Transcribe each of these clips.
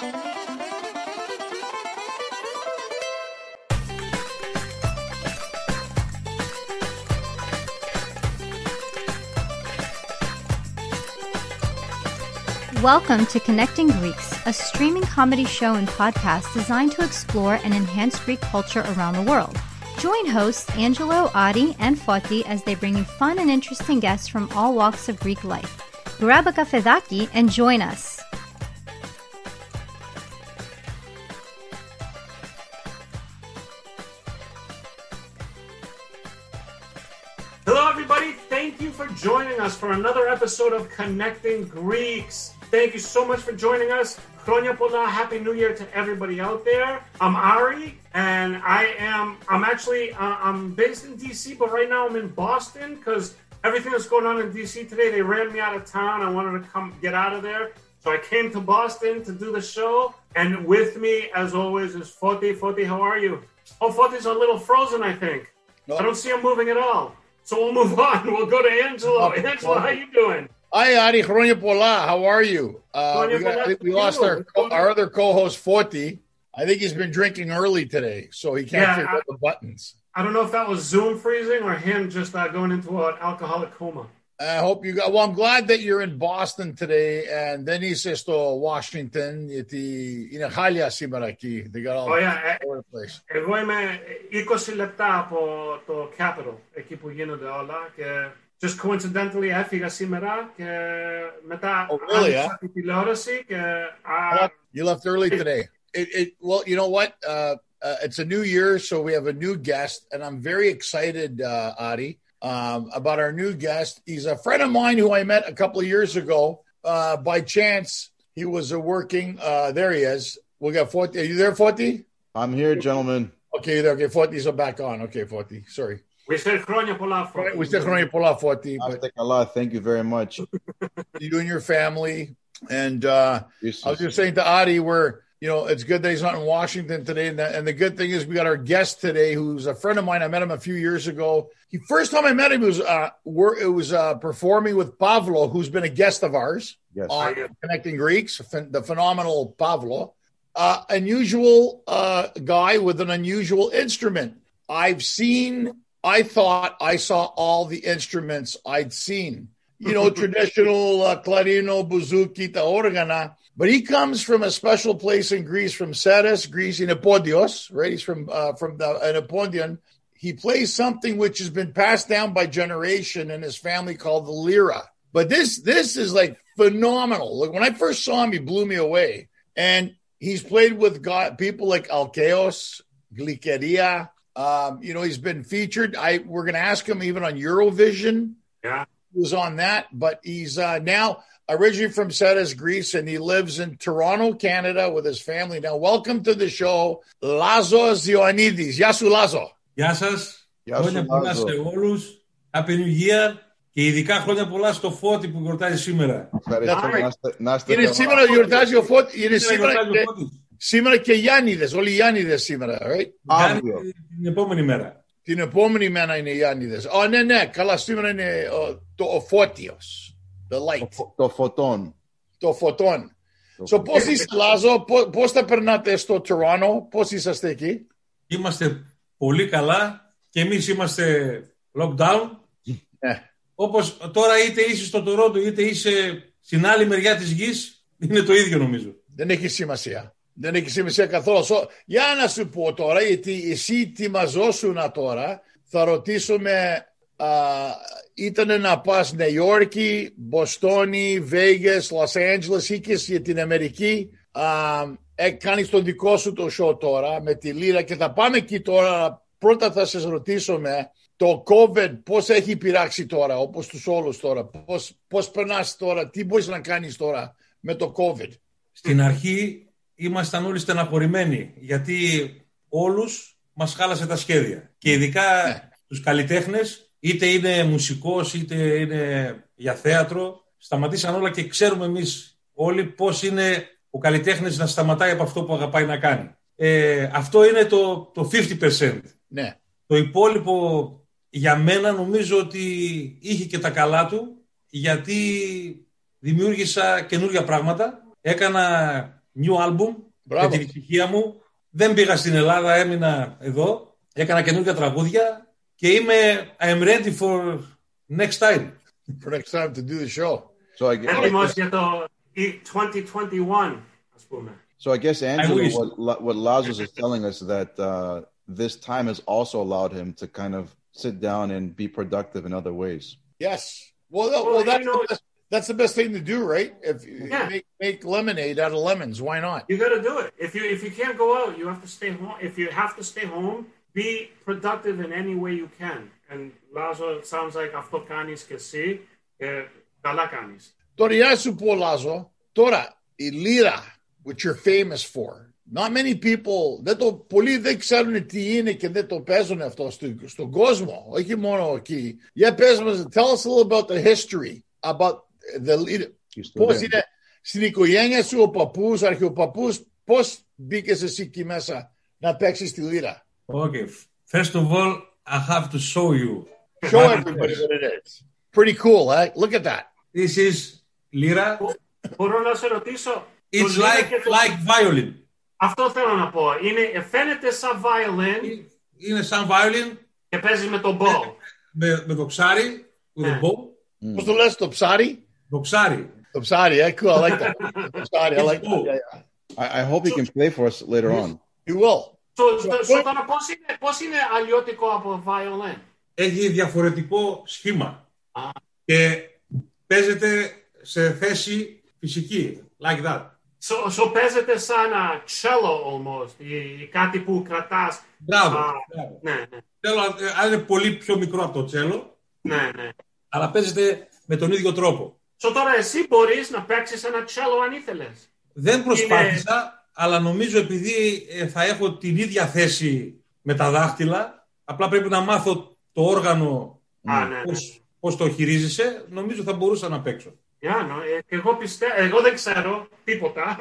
Welcome to Connecting Greeks, a streaming comedy show and podcast designed to explore and enhance Greek culture around the world. Join hosts Angelo, Adi, and Foti as they bring you fun and interesting guests from all walks of Greek life. Grab a kafedaki and join us. Hello, everybody. Thank you for joining us for another episode of Connecting Greeks. Thank you so much for joining us. Chronia Pola, Happy New Year to everybody out there. I'm Ari, and I'm based in DC, but right now I'm in Boston because everything that's going on in DC today, they ran me out of town. I wanted to get out of there. So I came to Boston to do the show. And with me, as always, is Foti. Foti, how are you? Oh, Foti's a little frozen, I think. No. I don't see him moving at all. So we'll move on. We'll go to Angelo. Angelo, how you doing? Hi, Adi. Chronia Pola. How are you? We lost our other co-host, Foti. I think he's been drinking early today, so he can't figure out the buttons. I don't know if that was Zoom freezing or him just going into an alcoholic coma. I hope you got. Well, I'm glad that you're in Boston today, and then he says to Washington. They got all over the place. Εγώ είμαι 20 λεπτά από το Capitol, εκεί που γίνονται όλα. Just coincidentally, έφυγα σήμερα και μετά άρχισα τη τηλεόραση και... You left early today. Well, you know what? It's a new year, so we have a new guest, and I'm very excited, Adi, about our new guest. He's a friend of mine who I met a couple of years ago. By chance, he was working... there he is. We got Foti. Are you there, Foti? I'm here, gentlemen. Okay, you're there. Okay, Foti's back on. Okay, Foti. Sorry. We said Chronia Pola, Foti. We said Chronia Pola, Foti. Thank you very much. You and your family. And I was just saying to Adi, it's good that he's not in Washington today. And the good thing is we got our guest today, who's a friend of mine. I met him a few years ago. First time I met him, it was performing with Pavlo, who's been a guest of ours on Connecting Greeks, the phenomenal Pavlo. Unusual guy with an unusual instrument. I thought I saw all the instruments I'd seen. Traditional clarino, bouzouki, ta organa. But he comes from a special place in Greece, from Seres, Greece, in Epodios, right? He's from an Epodian. He plays something which has been passed down by generation in his family called the lira. But this is like phenomenal. Like when I first saw him, he blew me away. And he's played with people like Alkeos, Glikeria. He's been featured. We're going to ask him even on Eurovision. Yeah. He was on that, but he's now originally from Seres, Greece, and he lives in Toronto, Canada with his family. Now, welcome to the show, Lazos Ioannidis. Yasu Lazo. Γεια σας. Χρόνια πολλά σε όλους. Happy New Year. Και ειδικά χρόνια πολλά στο Φώτη που γιορτάζει σήμερα. Είναι σήμερα γιορτάζει ο Φώτη. Είναι σήμερα και Γιάννηδες. Όλοι οι Γιάννηδες σήμερα, right? Την επόμενη μέρα. Την επόμενη μέρα είναι οι Γιάννηδες. Ναι. Καλά, σήμερα είναι ο Φώτιος. The light. Το φωτόν. So, πώς είσαι, Λάζο, πώς τα περνάτε στο Toronto, πώς είσαστε εκεί? Είμαστε πολύ καλά και εμείς είμαστε lockdown. Όπως τώρα είτε είσαι στο Toronto είτε είσαι στην άλλη μεριά της γης, είναι το ίδιο νομίζω. Δεν έχει σημασία. Δεν έχει σημασία καθόλου. Για να σου πω τώρα, γιατί εσύ ετοιμαζόσουνα τώρα, θα ρωτήσουμε, ήταν να πας Νέα Υόρκη, Μποστόνη, Βέγγες, Λος Άντζελες, είχες για την Αμερική, κάνεις το δικό σου το show τώρα με τη Λύρα και θα πάμε εκεί τώρα. Πρώτα θα σας ρωτήσουμε το COVID πώς έχει πειράξει τώρα, όπως τους όλους τώρα, πώς περνάς τώρα, τι μπορείς να κάνεις τώρα με το COVID? Στην αρχή ήμασταν όλοι στεναχωρημένοι, γιατί όλους μας χάλασε τα σχέδια. Και ειδικά τους καλλιτέχνες, είτε είναι μουσικός, είτε είναι για θέατρο, σταματήσαν όλα και ξέρουμε εμείς όλοι πώς είναι ο καλλιτέχνης να σταματάει από αυτό που αγαπάει να κάνει. Αυτό είναι το 50%. Ναι. Το υπόλοιπο για μένα νομίζω ότι είχε και τα καλά του, γιατί δημιούργησα καινούργια πράγματα. Έκανα new album για την ησυχία μου. Δεν πήγα στην Ελλάδα, έμεινα εδώ. Έκανα καινούργια τραγούδια και I'm ready for next time. For next time to do the show. Έτοιμος για το 2021, ας πούμε. So I guess, Angelo, what Lazos is telling us that this time has also allowed him to kind of sit down and be productive in other ways. Yes. Well, that's the best thing to do, right? If you make lemonade out of lemons, why not? You got to do it. If you can't go out, you have to stay home. If you have to stay home, be productive in any way you can. And Lazo, it sounds like αυτό κάνεις και εσύ, καλά κάνεις. Τώρα, γεια σου πω, Λάζο. Τώρα, η λύρα, which you're famous for. Not many people, πολλοί δεν ξέρουν τι είναι και δεν το παίζουν αυτό στον κόσμο, όχι μόνο εκεί. Για πες μας, tell us a little about the history, about the lira. Πώς είναι στην οικογένεια σου ο παππούς, αρχαιοπαππούς, πώς μπήκες εσύ εκεί μέσα να παίξεις τη λύρα. Okay, first of all, I have to show you. Show everybody what it is. Pretty cool, eh? Look at that. This is lira. Μπορώ να σε ρωτήσω. It's like violin. Αυτό θέλω να πω. Φαίνεται σαν violin. Είναι σαν violin. Και παίζει με το bow. Με το ψάρι. With the bow. Πώς το λες, το ψάρι? Το ψάρι. Το ψάρι, cool. I like that. Το ψάρι, I like that. I hope he can play for us later on. He will. Τώρα πώς είναι αλλιώτικο από violin? Έχει διαφορετικό σχήμα. Και παίζεται σε θέση φυσική. Like that. So παίζεται σαν cello almost, κάτι που κρατάς. Μπράβο. Ναι. Αν είναι πολύ πιο μικρό από το τσέλο, ναι. Αλλά παίζεται με τον ίδιο τρόπο. So τώρα εσύ μπορείς να παίξεις ένα cello αν ήθελες. Δεν προσπάθησα, αλλά νομίζω επειδή θα έχω την ίδια θέση με τα δάχτυλα, απλά πρέπει να μάθω το όργανο πώς το χειρίζεσαι, νομίζω θα μπορούσα να παίξω. Εγώ δεν ξέρω τίποτα,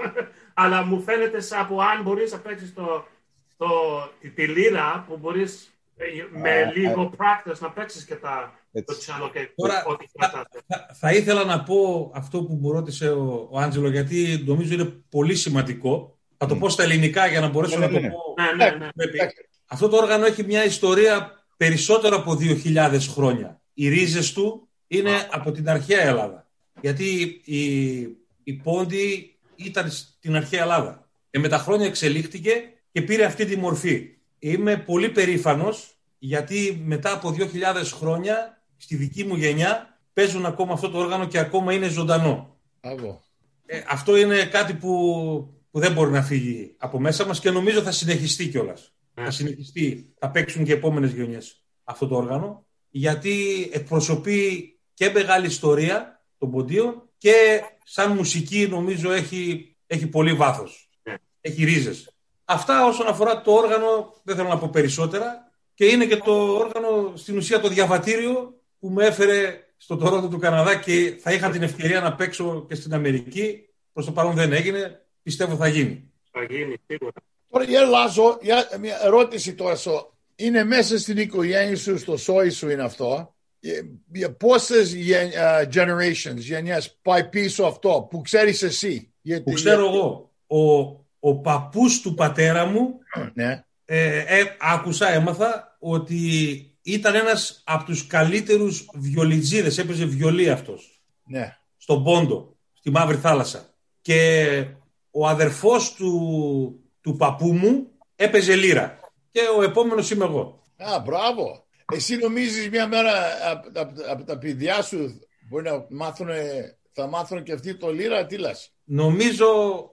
αλλά μου φαίνεται σαν που αν μπορείς να παίξεις τη λύρα που μπορείς με λίγο practice να παίξεις και το cello και ό,τι κρατάτε. Θα ήθελα να πω αυτό που μου ρώτησε ο Άντζελο, γιατί νομίζω είναι πολύ σημαντικό. Θα το πω στα ελληνικά για να μπορέσω να το πω. Αυτό το όργανο έχει μια ιστορία περισσότερο από 2.000 χρόνια. Οι ρίζες του είναι από την αρχαία Ελλάδα. Γιατί η πόντι ήταν στην αρχαία Ελλάδα. Με τα χρόνια εξελίχθηκε και πήρε αυτή τη μορφή. Είμαι πολύ περήφανος γιατί μετά από 2.000 χρόνια στη δική μου γενιά παίζουν ακόμα αυτό το όργανο και ακόμα είναι ζωντανό. Αυτό είναι κάτι που δεν μπορεί να φύγει από μέσα μας και νομίζω θα συνεχιστεί κιόλας. Θα συνεχιστεί, θα παίξουν και επόμενες γενιές αυτό το όργανο, γιατί εκπροσωπεί και μεγάλη ιστορία των ποντίων και σαν μουσική νομίζω έχει πολύ βάθος. Έχει ρίζες. Αυτά όσον αφορά το όργανο, δεν θέλω να πω περισσότερα, και είναι και το όργανο στην ουσία το διαβατήριο που με έφερε στο Τορόντο του Καναδά και θα είχα την ευκαιρία να παίξω και στην Αμερική. Προς το παρόν δεν έγινε, πιστεύω θα γίνει. Θα γίνει, σίγουρα. Τώρα, Λάζο, μια ερώτηση τώρα. Είναι μέσα στην οικογένεια σου, στο σόι σου είναι αυτό. Πόσες generations, γενιές πάει πίσω αυτό που ξέρεις εσύ? Που ξέρω εγώ. Ο παππούς του πατέρα μου, έμαθα ότι ήταν ένας από τους καλύτερους βιολιτζίδες. Έπαιζε βιολί αυτός. Ναι. Στον Πόντο, στη Μαύρη Θάλασσα. Και ο αδερφός του παππού μου έπαιζε λύρα. Και ο επόμενος είμαι εγώ. Μπράβο. Εσύ νομίζεις μια μέρα από τα παιδιά σου μπορεί να θα μάθουν και αυτοί το λύρα? Τι λες? Νομίζω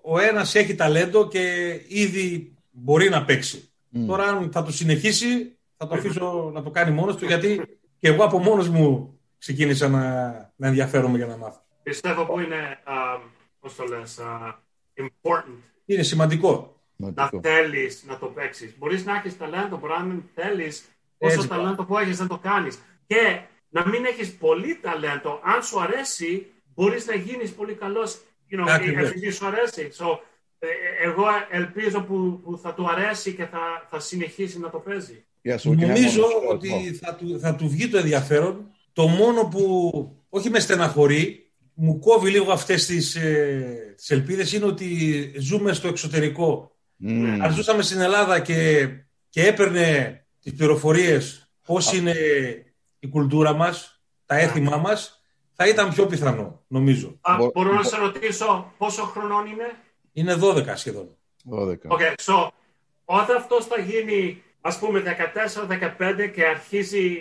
ο ένας έχει ταλέντο και ήδη μπορεί να παίξει. Τώρα αν θα το συνεχίσει θα το αφήσω να το κάνει μόνος του, γιατί και εγώ από μόνος μου ξεκίνησα να ενδιαφέρομαι για να μάθω. Πιστεύω που είναι, πώς το λες, important. Είναι σημαντικό. Να θέλεις να το παίξεις. Μπορείς να έχεις ταλέντο, μπορεί να μην θέλεις. Όσο ταλέντο που έχεις δεν το κάνεις. Και να μην έχεις πολύ ταλέντο, αν σου αρέσει, μπορείς να γίνεις πολύ καλός, επειδή σου αρέσει. Εγώ ελπίζω που θα του αρέσει και θα συνεχίσει να το παίζει. Νομίζω ότι θα του βγει το ενδιαφέρον. Το μόνο που όχι με στεναχωρεί μου κόβει λίγο αυτές τις ελπίδες είναι ότι ζούμε στο εξωτερικό. Αν ζούσαμε στην Ελλάδα και έπαιρνε τις πληροφορίες πώς είναι η κουλτούρα μας, τα έθιμά μας, θα ήταν πιο πιθανό, νομίζω. Μπορώ να σε ρωτήσω πόσο χρονών είναι? Είναι 12 σχεδόν. 12. Okay, so, όταν αυτός θα γίνει, ας πούμε, 14-15 και αρχίζει,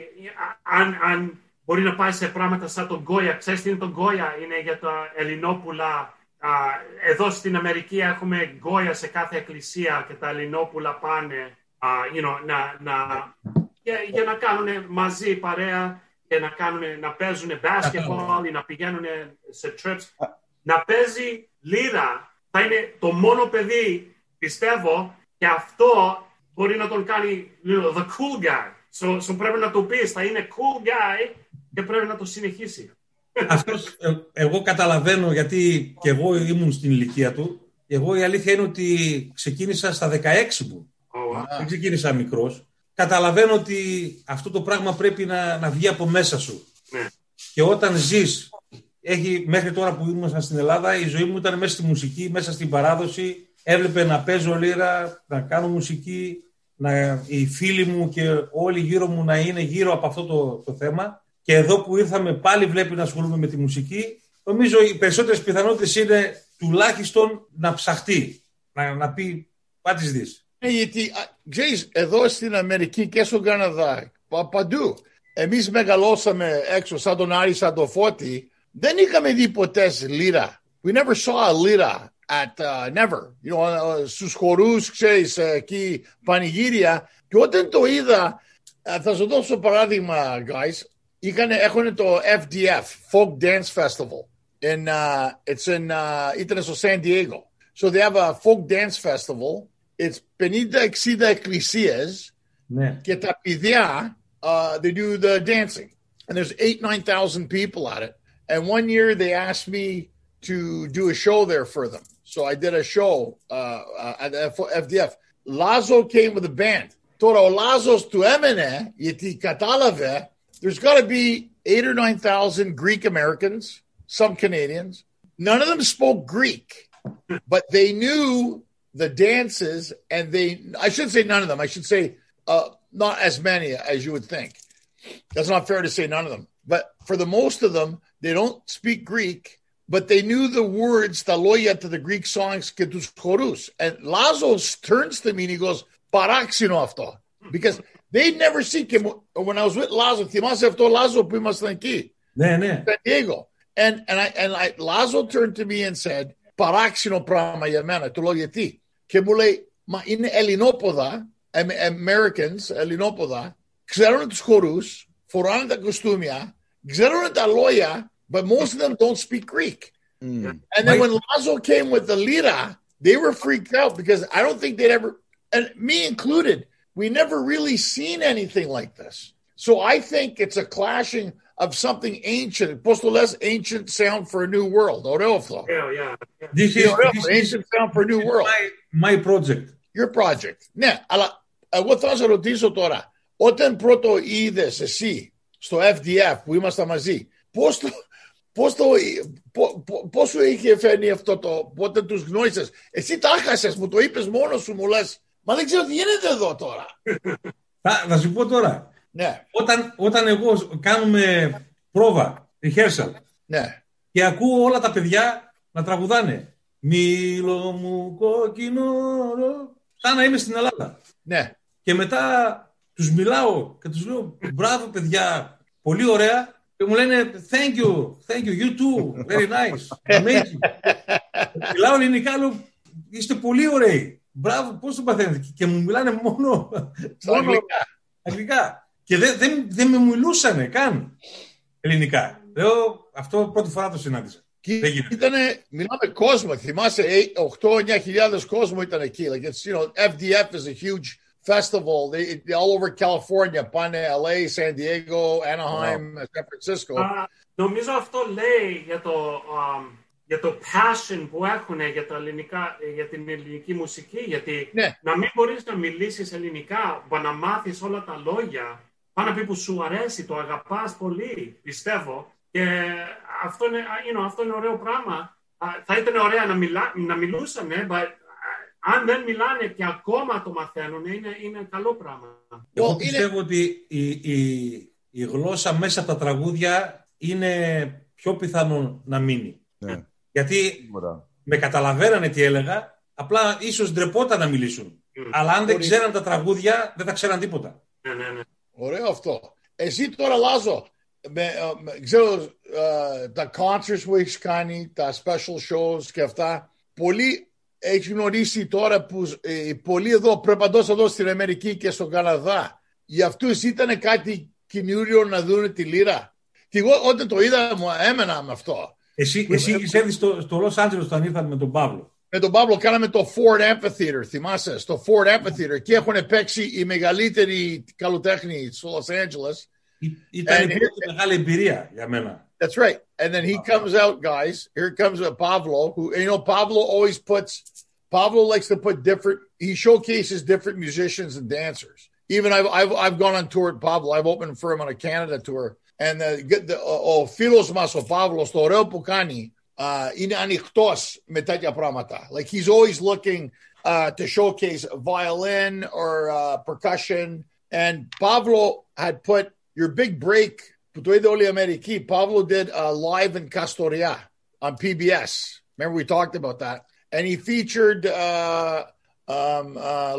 αν μπορεί να πάει σε πράγματα σαν τον Γκόια. Ξέρεις τι είναι τον Γκόια? Είναι για τα Ελληνόπουλα. Εδώ στην Αμερική έχουμε Γκόια σε κάθε εκκλησία και τα Ελληνόπουλα πάνε για να κάνουν μαζί παρέα και να παίζουν basketball ή να πηγαίνουν σε trips. Να παίζει λίρα θα είναι το μόνο παιδί, πιστεύω, και αυτό μπορεί να τον κάνει the cool guy. So πρέπει να του πεις, θα είναι cool guy και πρέπει να το συνεχίσει. Αυτός, εγώ καταλαβαίνω, γιατί και εγώ ήμουν στην ηλικία του. Εγώ η αλήθεια είναι ότι ξεκίνησα στα 16 μου. Δεν ξεκίνησα μικρός. Καταλαβαίνω ότι αυτό το πράγμα πρέπει να βγει από μέσα σου. Ναι. Και όταν ζεις, μέχρι τώρα που ήμουν στην Ελλάδα, η ζωή μου ήταν μέσα στη μουσική, μέσα στην παράδοση. Έβλεπε να παίζω λίρα, να κάνω μουσική, οι φίλοι μου και όλοι γύρω μου να είναι γύρω από αυτό το θέμα. Και εδώ που ήρθαμε πάλι βλέπει να ασχολούμαι με τη μουσική. Νομίζω οι περισσότερες πιθανότητες είναι τουλάχιστον να ψαχτεί, να πει what is this. Γιατί, ξέρεις, εδώ στην Αμερική και στον Καναδά, παντού, εμείς μεγαλώσαμε έξω σαν τον Άρη, σαν τον Φώτη, δεν είχαμε δει ποτέ λίρα. We never saw a lira never. Στους χορούς, ξέρεις, εκεί πανηγύρια. Και όταν το είδα, θα σου δώσω παράδειγμα, guys, έχουν το FDF, Folk Dance Festival. Ήταν στο San Diego. So they have a folk dance festival. It's 50-60 εκκλησίες και τα παιδιά, they do the dancing. And there's 8,000-9,000 people at it. And one year they asked me to do a show there for them. So I did a show at FDF. Lazo came with a band. Τώρα ο Λάζος του έμενε γιατί κατάλαβε there's got to be 8,000 or 9,000 Greek Americans, some Canadians. None of them spoke Greek, but they knew the dances, and I shouldn't say none of them. I should say not as many as you would think. That's not fair to say none of them. But for the most of them, they don't speak Greek, but they knew the words, τα λόγια to the Greek songs και τους χορούς. And Lazo turns to me and he goes, παράξενο αυτό. Because they'd never seen him. When I was with Lazo, θυμάσαι αυτό Lazo που ήμασταν εκεί. Ναι. San Diego. And Lazo turned to me and said, παράξενο πράγμα για μένα. Του λέω γιατί. Και μου λέει, μα είναι Ελληνόποδα, Americans, Ελληνόποδα, ξέρουν τους χορούς, φοράνε τα κοστούμια, ξέρουν τα λόγια, but most of them don't speak Greek. And then when Lazo came with the lira, they were freaked out because I don't think they'd ever, and me included, we never really seen anything like this. So I think it's a clashing of something ancient. Πώς το λες, ancient sound for a new world. Ωραίο αυτό. Yeah. This is ancient sound for a new world. My project. Your project. Ναι, αλλά εγώ θα σε ρωτήσω τώρα. Όταν πρώτο είδες εσύ στο FDF που ήμασταν μαζί, πώς σου είχε φαίνει αυτό πότε τους γνώρισες? Εσύ τα χάσες, μου το είπες μόνος σου, μου λες, μα δεν ξέρω τι γίνεται εδώ τώρα. Θα σου πω τώρα. Ναι. Όταν εγώ κάνουμε πρόβα, rehearsal, ναι, και ακούω όλα τα παιδιά να τραγουδάνε «Μήλο μου κόκκινο», σαν να είμαι στην Ελλάδα. Ναι. Και μετά τους μιλάω και τους λέω «Μπράβο παιδιά, πολύ ωραία». Και μου λένε thank you, you too, very nice, amazing. Μιλάω ελληνικά, λέω «Είστε πολύ ωραίοι, μπράβο, πώς το παθαίνετε?» Και μου μιλάνε μόνο αγγλικά. Και δεν με μιλούσανε καν ελληνικά. Λέω, αυτό πρώτη φορά το συνάντησα. Μιλάμε κόσμο, θυμάσαι 8-9 κόσμο ήταν εκεί. Like it's, FDF is a huge festival. They all over California, πάνε LA, San Diego, Anaheim, San Francisco. Νομίζω αυτό λέει για το passion που έχουν για την ελληνική μουσική. Γιατί να μην μπορείς να μιλήσεις ελληνικά, να μάθεις όλα τα λόγια, πάνω να πει που σου αρέσει, το αγαπάς πολύ, πιστεύω. Και αυτό είναι ωραίο πράγμα. Θα ήταν ωραία να μιλούσαν, but αν δεν μιλάνε και ακόμα το μαθαίνουν, είναι καλό πράγμα. Εγώ πιστεύω ότι η γλώσσα μέσα από τα τραγούδια είναι πιο πιθανό να μείνει. Ναι. Γιατί με καταλαβαίνανε τι έλεγα, απλά ίσως ντρεπόταν να μιλήσουν. Αλλά αν δεν ξέραν τα τραγούδια, δεν θα ξέραν τίποτα. Ναι. Ωραίο αυτό. Εσύ τώρα, Λάζο, ξέρω τα concerts που έχεις κάνει, τα special shows και αυτά, πολλοί έχει γνωρίσει τώρα που πολλοί εδώ, προπαντός εδώ στην Αμερική και στον Καναδά, για αυτούς ήταν κάτι καινούριο να δουν τη λύρα. Και εγώ όταν το είδα μου έμενα με αυτό. Εσύ είχες έρθει στο Λος Άντζελες όταν ήρθαμε με τον Παύλο. Με τον Παύλο κάναμε το Ford Amphitheater, θυμάσαι, στο Ford Amphitheater και έχουν παίξει οι μεγαλύτεροι καλλιτέχνοι στο Los Angeles. Ήταν η πρώτη μεγάλη εμπειρία για μένα. That's right. And then he comes out, guys. Here comes Pablo, who, Pablo likes to put he showcases different musicians and dancers. Even I've gone on tour with Pablo. I've opened for him on a Canada tour. And φίλος μας ο Παύλος, το ωραίο που κάνει, είναι ανοιχτός με τέτοια πράγματα. Like he's always looking to showcase violin or percussion. And Pablo had put your big break, που το είδε όλη η Αμερική. Pablo did live in Castoria on PBS. Remember we talked about that. And he featured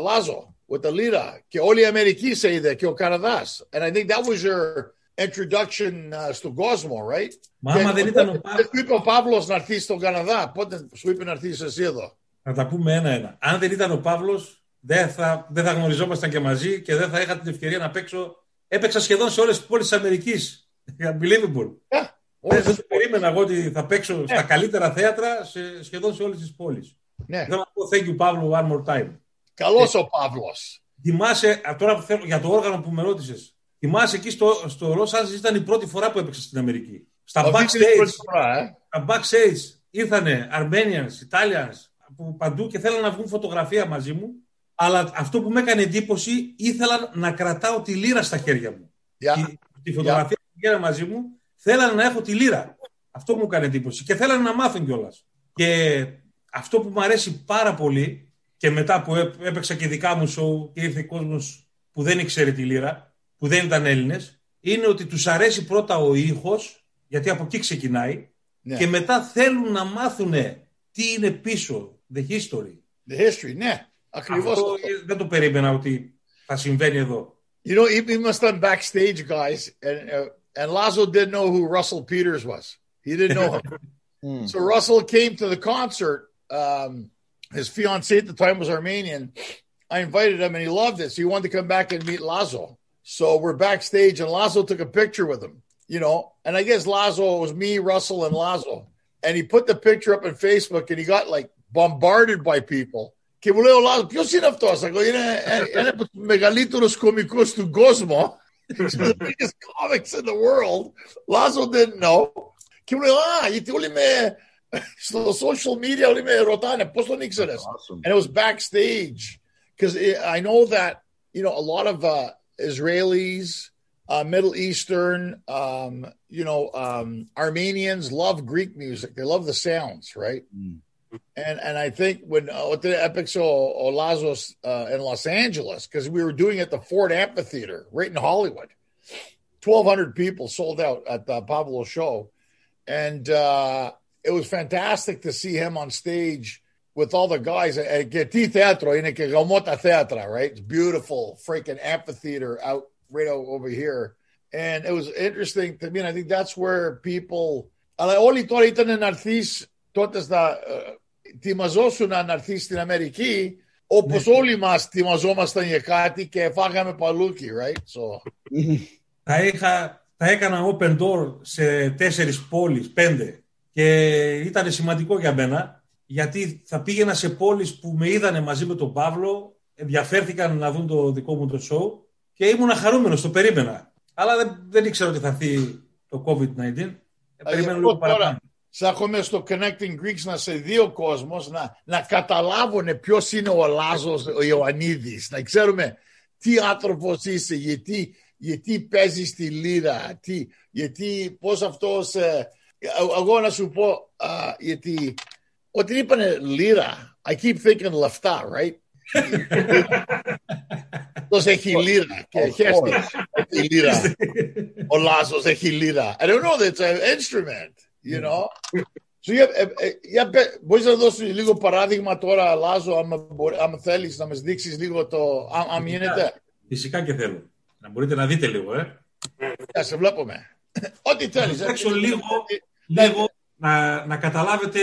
Lazo with the lira. Και όλη η Αμερική σε είδε και ο Καναδάς. And I think that was your introduction στον κόσμο, right? Μα άμα δεν ήταν ο Παύλος να έρθει στον Καναδά, πότε σου είπε να έρθεις εσύ εδώ? Να τα πούμε ένα-ένα. Αν δεν ήταν ο Παύλος, δεν θα γνωριζόμασταν και μαζί και δεν θα είχα την ευκαιρία να παίξω. Έπαιξα σχεδόν σε όλες τις πόλεις της Αμερικής. Unbelievable. Δεν το περίμενα εγώ ότι θα παίξω στα καλύτερα θέατρα σχεδόν σε όλες τις πόλεις. Θέλω να πω thank you, Παύλο, one more time. Καλός ο Παύλος. Θυμάσαι, τώρα θέλω για το όργανο που με ρώτησες. Θυμάσαι εκεί στο Los Angeles ήταν η πρώτη φορά που έπαιξα στην Αμερική. Στα backstage ήρθανε Armenians, Italians από παντού και θέλαν να βγουν φωτογραφία μαζί μου. Αλλά αυτό που με έκανε εντύπωση, ήθελαν να κρατάω τη λύρα στα χέρια μου. Τη φωτογραφία που πήγαινα μαζί μου, θέλανε να έχω τη λύρα. Αυτό μου έκανε εντύπωση. Και θέλανε να μάθουν κιόλας. Και αυτό που μου αρέσει πάρα πολύ, και μετά που έπαιξα και δικά μου show και ήρθε κόσμος που δεν ήξερε τη λύρα, που δεν ήταν Έλληνες, είναι ότι τους αρέσει πρώτα ο ήχος, γιατί από εκεί ξεκινάει, και μετά θέλουν να μάθουν τι είναι πίσω, the history. The history, ναι. Αυτό δεν το περίμενα ότι θα συμβαίνει εδώ. You know, ήμασταν backstage, guys, and Lazo didn't know who Russell Peters was. He didn't know him. So Russell came to the concert. His fiancée at the time was Armenian. I invited him, and he loved it. So he wanted to come back and meet Lazo. So we're backstage, and Lazo took a picture with him, you know. And I guess Lazo, it was me, Russell, and Lazo. And he put the picture up on Facebook, and he got, like, bombarded by people. Και μου λέει ο Λάζο, ποιος είναι αυτός? Είναι ένα από τους μεγαλύτερους κωμικούς του κόσμου. He's the biggest comics in the world. Lazo didn't know. Και μου λέει, γιατί όλοι στο social media όλοι με ρωτάνε, πώς τον ήξερες? And it was backstage. Because I know that, you know, a lot of Israelis, Middle Eastern, Armenians love Greek music. They love the sounds, right? And I think when the epics of Lazos in Los Angeles, because we were doing it at the Ford Amphitheater right in Hollywood, 1,200 people sold out at the Pablo show, and it was fantastic to see him on stage with all the guys. Teatro, right? It's beautiful, freaking amphitheater out over here, and it was interesting to me. And I think that's where people. Όλοι τώρα ήταν να έρθεις τότε ετοιμαζόσουν να έρθει στην Αμερική, όπως όλοι μας ετοιμαζόμασταν για κάτι και φάγαμε παλούκι, right? So. Θα έκανα open door σε 4 πόλεις, 5 και ήταν σημαντικό για μένα, γιατί θα πήγαινα σε πόλεις που με είδανε μαζί με τον Παύλο, ενδιαφέρθηκαν να δουν το δικό μου το show και ήμουν χαρούμενος, το περίμενα. Αλλά δεν ήξερα ότι θα έρθει το COVID-19. Περιμένω λίγο παραπάνω. Θα έχουμε στο Connecting Greeks να σε δει ο κόσμος, να καταλάβουν ποιος είναι ο Λάζος ο Ιωαννίδης, να ξέρουμε τι άνθρωπος είσαι, γιατί παίζεις τη λύρα, γιατί πώς αυτός Εγώ να σου πω, γιατί όταν είπανε λίρα, I keep thinking λεφτά, right? Αυτός έχει λίρα και έχει λίρα. Ο Λάζος έχει λίρα. I don't know, that's an instrument, you know? Μπορείς να δώσεις λίγο παράδειγμα τώρα, Λάζο, αν θέλεις να μας δείξεις λίγο το, αν γίνεται. Φυσικά και θέλω. Να μπορείτε να δείτε λίγο, Σε βλέπουμε. Ό,τι θέλεις. Θα λίγο να καταλάβετε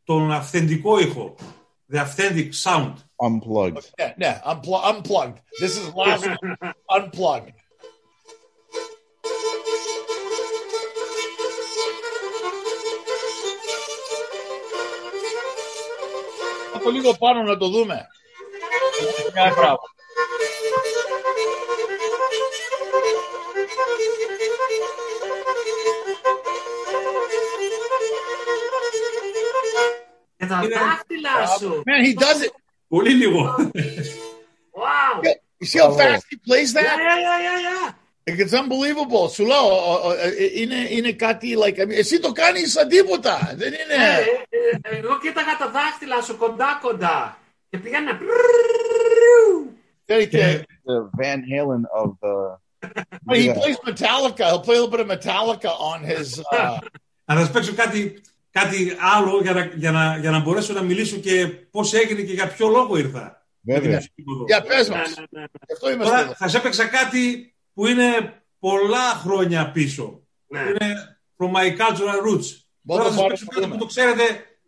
τον αυθεντικό ήχο. The authentic sound. Unplugged. Ναι, unplugged. This is Lazo unplugged. Από λίγο πάνω να το δούμε. Μπράβο. Και τα δάχτυλα σου. Man, he does it. Πολύ λίγο. Wow. You see how fast he plays that? Yeah. It's unbelievable. Σου λέω, είναι κάτι like, εσύ το κάνεις σαν τίποτα. Δεν είναι. Εγώ κοίταγα τα δάχτυλα σου κοντά. Και πήγανε. The Van Halen of the... He plays Metallica. He'll play a little bit of Metallica on his... Να σας παίξω κάτι άλλο για να μπορέσω να μιλήσω και πώς έγινε και για ποιο λόγο ήρθα. Βέβαια. Για πες μας. Τώρα θα σας έπαιξα κάτι που είναι πολλά χρόνια πίσω. Είναι from my cultural roots. Τώρα θα σας παίξω κάτι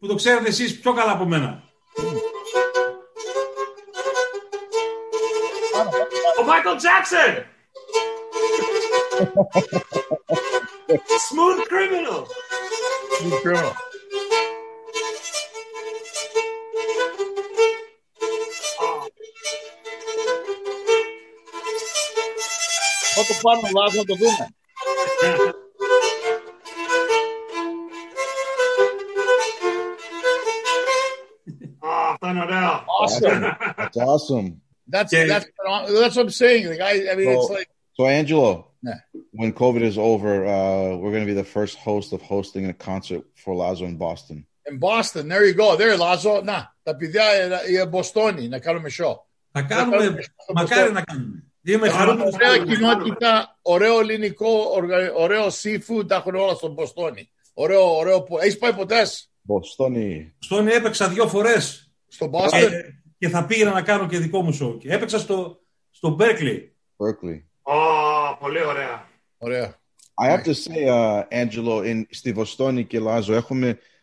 που το ξέρετε εσείς πιο καλά από μένα. Ο Michael Jackson! Smooth Criminal! Smooth Criminal. Ό,τι πάνω λάθος να το δούμε. Αυτό είναι ωραίο. Awesome. That's awesome. That's what I'm saying. The guy, I mean, it's like... So Angelo, Yeah. when COVID is over, we're going to be the first host of hosting a concert for Lazo in Boston. In Boston, there you go. There, Lazo. Να, τα παιδιά η Μποστόνη να κάνουμε show. Θα κάνουμε, μακάρι να κάνουμε. Είμαι χαρούμενος. Ωραία κοινότητα, ωραίο ελληνικό, ωραίο seafood, τα έχουν όλα στον Μποστόνη. Ωραίο. Έχεις πάει ποτέ? Μποστόνη. Στον έπαιξα 2 φορές. Στο Boston. Και θα πήγαινα να κάνω και δικό μου show. Και έπαιξα στο Berkeley. Πολύ ωραία. Ωραία. I have to say, Angelo, στη Βοστόνη και Λάζο,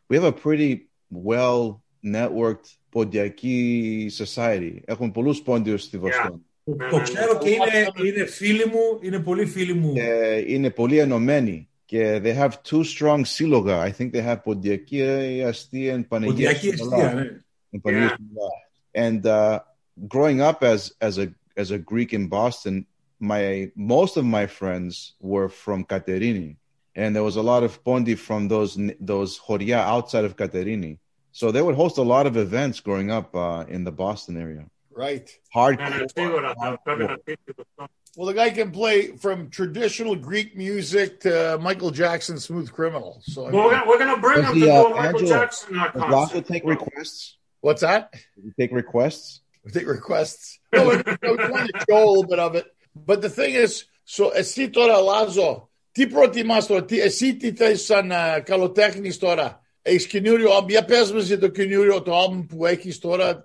we have a pretty well networked ποντιακή society. Έχουμε πολλούς πόντιους στη Βοστόνη. Το ξέρω και είναι φίλοι μου, είναι πολύ φίλοι μου. Είναι πολύ ενωμένοι. Και they have 2 strong σύλλογα. I think they have ποντιακή αστεία and Παναγία. Ποντιακή αστεία, ναι. And growing up as a Greek in Boston, most of my friends were from Katerini, and there was a lot of Pondi from those Horia outside of Katerini. So they would host a lot of events growing up in the Boston area. Right. Hardcore. Well, the guy can play from traditional Greek music to Michael Jackson, Smooth Criminal. So we're going to bring him to do a Michael Jackson concert. Does Lazo take requests? What's that? You take requests? We take requests. No, we want to show a little bit of it. But the thing is, so εσύ τώρα, Λάζο, τι προτιμάς τώρα, εσύ τι θες σαν καλλιτέχνης τώρα, έχεις καινούριο, για πες μας για το καινούριο το άλμπουμ που έχεις τώρα,